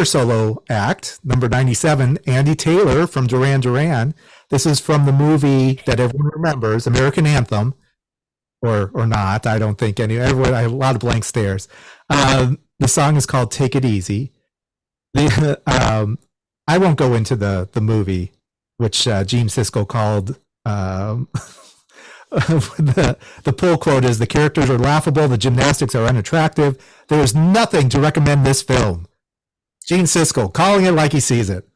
another solo act, number 97, Andy Taylor from Duran Duran. This is from the movie that everyone remembers, American Anthem, or not. I don't think everyone. I have a lot of blank stares. The song is called "Take It Easy." I won't go into the movie, which Gene Siskel called. The pull quote is, "The characters are laughable, the gymnastics are unattractive. There is nothing to recommend this film." Gene Siskel calling it like he sees it.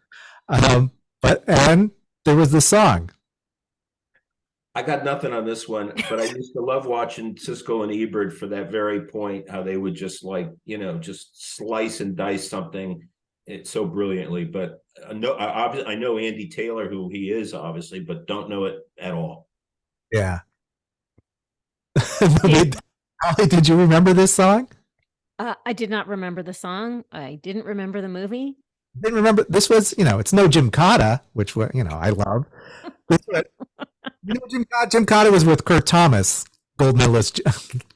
And there was the song. I got nothing on this one, but I used to love watching Siskel and Ebert for that very point, how they would just just slice and dice something so brilliantly. But I know Andy Taylor, who he is, obviously, but don't know it at all. Yeah. Holly, did you remember this song? I did not remember the song. I didn't remember the movie. Didn't remember. This was, it's no Jim Cotta, which, I love. Jim Cotta was with Kurt Thomas, gold medalist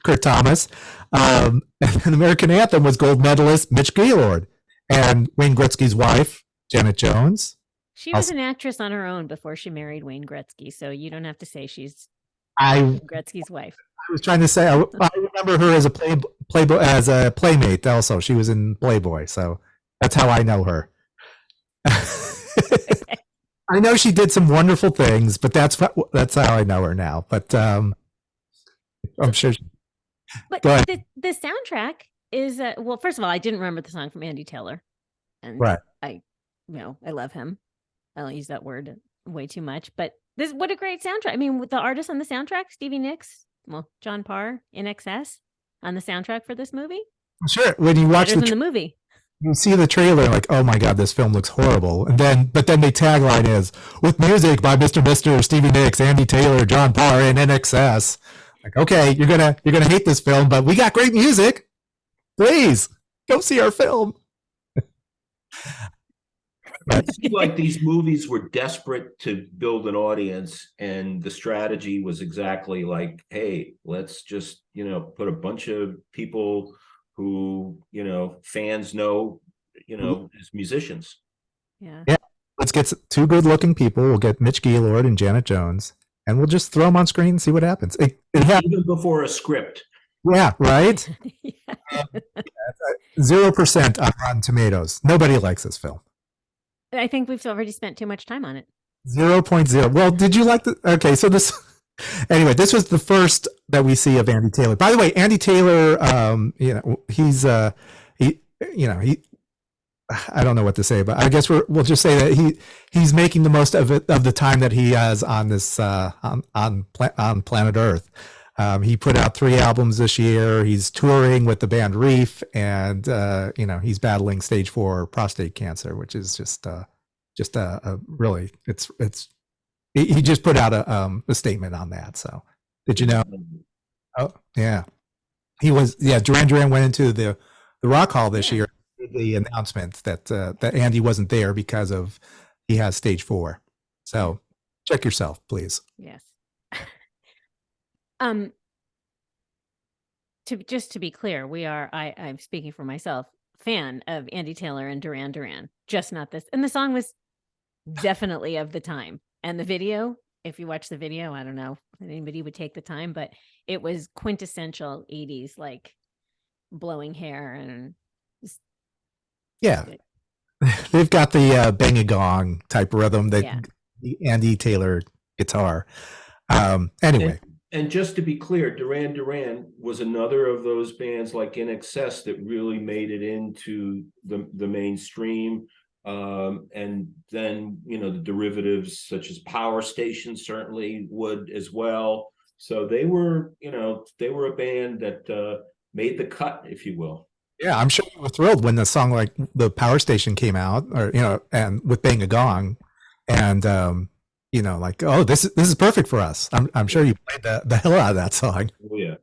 Kurt Thomas. And American Anthem was gold medalist Mitch Gaylord and Wayne Gretzky's wife, Janet Jones. She was an actress on her own before she married Wayne Gretzky, so you don't have to say she's Gretzky's wife. I was trying to say, I remember her as a playmate also. She was in Playboy, so that's how I know her. I know she did some wonderful things, but that's how I know her now. But I'm sure. But the soundtrack is well. First of all, I didn't remember the song from Andy Taylor, and right. I love him. I don't use that word way too much, but what a great soundtrack. I mean, with the artists on the soundtrack, Stevie Nicks, John Parr, In Excess on the soundtrack for this movie. Sure, when you watch the movie. You see the trailer, like, oh my God, this film looks horrible. But then the tagline is, with music by Mr. Stevie Nicks, Andy Taylor, John Parr, and NXS. Like, okay, you're gonna hate this film, but we got great music. Please go see our film. It seemed like these movies were desperate to build an audience, and the strategy was exactly like, hey, let's just put a bunch of people who fans know as musicians. Yeah. Let's get two good-looking people. We'll get Mitch Gaylord and Janet Jones, and we'll just throw them on screen and see what happens. It even before a script. Yeah, right. 0% on Rotten Tomatoes. Nobody likes this film. I think we've already spent too much time on it. 0.0. Well, did you like the? Okay, so this. Anyway, this was the first that we see of Andy Taylor. By the way, Andy Taylor, he's I don't know what to say, but I guess we'll just say that he's making the most of the time that he has on this on planet Earth. He put out 3 albums this year. He's touring with the band Reef, and he's battling stage 4 prostate cancer, which is just a really it's. He just put out a statement on that. So, did you know? Oh, yeah. He was. Yeah, Duran Duran went into the Rock Hall this year. The announcement that Andy wasn't there because of he has stage 4. So, check yourself, please. Yes. To be clear, I'm speaking for myself, fan of Andy Taylor and Duran Duran. Just not this. And the song was definitely of the time. And the video, if you watch the video, I don't know if anybody would take the time, but it was quintessential 80s, like blowing hair and yeah. They've got the bang a gong type rhythm, the Andy Taylor guitar. Anyway. And just to be clear, Duran Duran was another of those bands like In Excess that really made it into the mainstream. And then, the derivatives such as Power Station certainly would as well. So they were a band that made the cut, if you will. Yeah, I'm sure you were thrilled when the song like the Power Station came out, or and with Bang a Gong, and like, oh, this is perfect for us. I'm sure you played the hell out of that song. Oh yeah.